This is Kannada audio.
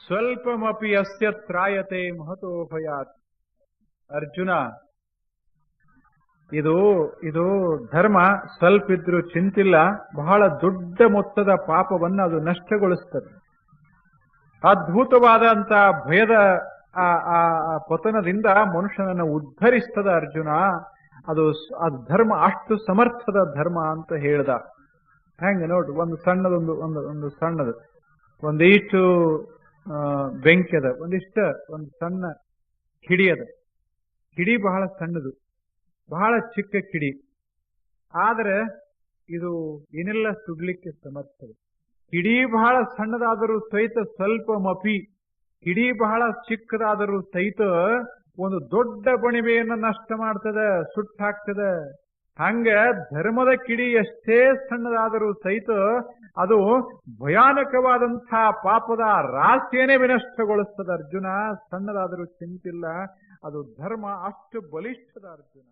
ಸ್ವಲ್ಪಮಪಿ ಅಸ್ಯ ತ್ರಾಯತೆ ಮಹತೋ ಭಯಾತ್. ಅರ್ಜುನ, ಇದು ಧರ್ಮ ಸ್ವಲ್ಪ ಇದ್ರೂ ಚಿಂತಿಲ್ಲ, ಬಹಳ ದೊಡ್ಡ ಮೊತ್ತದ ಪಾಪವನ್ನು ಅದು ನಷ್ಟಗೊಳಿಸ್ತದೆ. ಅದ್ಭುತವಾದಂತ ಭಯದ ಆ ಪತನದಿಂದ ಮನುಷ್ಯನನ್ನು ಉದ್ಧರಿಸ್ತದ ಅರ್ಜುನ. ಅದು ಧರ್ಮ ಅಷ್ಟು ಸಮರ್ಥದ ಧರ್ಮ ಅಂತ ಹೇಳ್ದ. ಹೆಂಗೆ ನೋಡ್ರಿ, ಒಂದು ಸಣ್ಣದೊಂದು ಒಂದು ಸಣ್ಣದು ಒಂದೀಟು ಬೆಂಕಿ ಅದ, ಒಂದು ಸಣ್ಣ ಕಿಡಿ ಅದ. ಕಿಡಿ ಬಹಳ ಸಣ್ಣದು, ಬಹಳ ಚಿಕ್ಕ ಕಿಡಿ, ಆದ್ರೆ ಇದು ಏನೆಲ್ಲ ಸುಡ್ಲಿಕ್ಕೆ ಸಮರ್ಥದೆ. ಕಿಡಿ ಬಹಳ ಸಣ್ಣದಾದರೂ ಸಹಿತ ಸ್ವಲ್ಪ ಮಪಿ, ಕಿಡಿ ಬಹಳ ಚಿಕ್ಕದಾದರೂ ಸಹಿತ ಒಂದು ದೊಡ್ಡ ಬಣಿವೆಯನ್ನು ನಷ್ಟ ಮಾಡ್ತದೆ, ಸುಟ್ಟಾಗ್ತದೆ. ಹಂಗ ಧರ್ಮದ ಕಿಡಿ ಎಷ್ಟೇ ಸಣ್ಣದಾದರೂ ಸಹಿತ ಅದು ಭಯಾನಕವಾದಂತಹ ಪಾಪದ ರಾಶಿಯನ್ನೇ ವಿನಷ್ಟಗೊಳಿಸ್ತದೆ. ಅರ್ಜುನ, ಸಣ್ಣದಾದರೂ ಚಿಂತಿಲ್ಲ, ಅದು ಧರ್ಮ ಅಷ್ಟು ಬಲಿಷ್ಠದ ಅರ್ಜುನ.